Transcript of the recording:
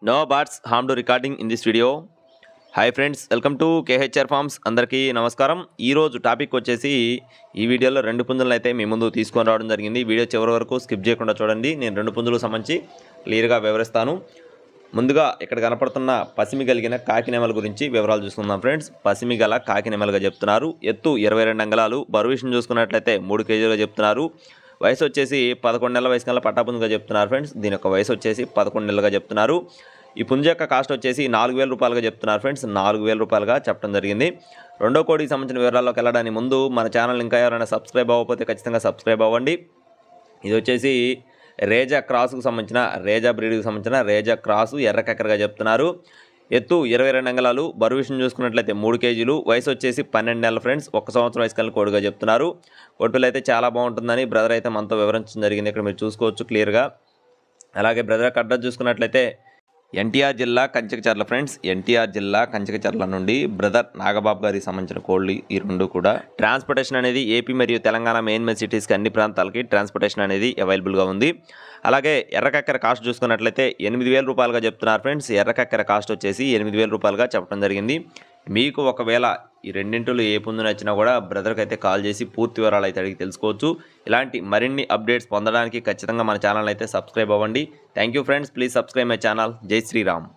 No birds harm to recording in this video. Hi friends, welcome to KHR forms. అందరికీ నమస్కారం. ఈరోజు topic వచ్చేసి ఈ వీడియోలో 2 పుంజులను అయితే మీ ముందు తీసుకొని రావడం జరిగింది. వీడియో చివరి వరకు స్కిప్ చేయకుండా చూడండి. నేను 2 పుంజులకు సంబంధించి క్లియర్గా వివరిస్తాను. ముందుగా ఇక్కడ కనపడుతున్న పసిమి కలిగిన కాకినెమల గురించి వివరాలు చూసుకుందాం ఫ్రెండ్స్. పసిమి గల కాకినెమలుగా చెప్తున్నారు. ఎత్తు 22 అంగుళాలు, బరువు విషయం చూసుకున్నట్లయితే 3 కేజీలుగా చెప్తున్నారు. వయసు వచ్చేసి 11 నెలల వయసు కల్లా పట్టాపుంజుగా చెప్తున్నారు ఫ్రెండ్స్. దీని యొక్క వయసు వచ్చేసి 11 నెలలుగా చెప్తున్నారు. ఈ పుంజ యొక్క కాస్ట్ వచ్చేసి 4,000 రూపాయలుగా చెప్తున్నారు ఫ్రెండ్స్. 4,000 రూపాయలుగా చెప్పడం జరిగింది. రెండో కోడికి సంబంధించిన వివరాల్లోకి వెళ్ళడానికి ముందు మన ఛానల్ ఇంకా ఎవరైనా సబ్స్క్రైబ్ అవ్వకపోతే ఖచ్చితంగా సబ్స్క్రైబ్ అవ్వండి. ఇది వచ్చేసి రేజా క్రాస్కు సంబంధించిన రేజా బ్రీడ్కి సంబంధించిన రేజా క్రాసు ఎర్రకెక్కరగా చెప్తున్నారు. ఎత్తు 22 అంగుళాలు, బరువు విషయం చూసుకున్నట్లయితే 3 కేజీలు, వయసు వచ్చేసి 12 నెలలు ఫ్రెండ్స్. 1 సంవత్సరం వయసు కలిగిన కోడిగా చెప్తున్నారు. ఒట్టులు అయితే చాలా బాగుంటుందని బ్రదర్ అయితే మనతో వివరించడం జరిగింది. ఇక్కడ మీరు చూసుకోవచ్చు క్లియర్గా. అలాగే బ్రదర్ యొక్క అడ్రస్ చూసుకున్నట్లయితే ఎన్టీఆర్ జిల్లా కంచకచర్ల ఫ్రెండ్స్. ఎన్టీఆర్ జిల్లా కంచకచర్ల నుండి బ్రదర్ నాగబాబు గారికి సంబంధించిన కోళ్ళు ఈ రెండు కూడా. ట్రాన్స్పోర్టేషన్ అనేది ఏపీ మరియు తెలంగాణ మెయిన్ సిటీస్కి అన్ని ప్రాంతాలకి ట్రాన్స్పోర్టేషన్ అనేది అవైలబుల్గా ఉంది. అలాగే ఎర్రకక్కెర కాస్ట్ చూసుకున్నట్లయితే 8,000 రూపాయలుగా చెప్తున్నారు ఫ్రెండ్స్. ఎర్రకక్కెర కాస్ట్ వచ్చేసి 8,000 రూపాయలుగా చెప్పడం జరిగింది. మీకు ఒకవేళ ఈ రెండింటిలో ఏ పుంజు నచ్చినా కూడా బ్రదర్కి అయితే కాల్ చేసి పూర్తి వివరాలు అయితే అడిగి తెలుసుకోవచ్చు. ఇలాంటి మరిన్ని అప్డేట్స్ పొందడానికి ఖచ్చితంగా మన ఛానల్ అయితే సబ్స్క్రైబ్ అవ్వండి. Thank you friends. Please subscribe my channel. జై శ్రీరామ్.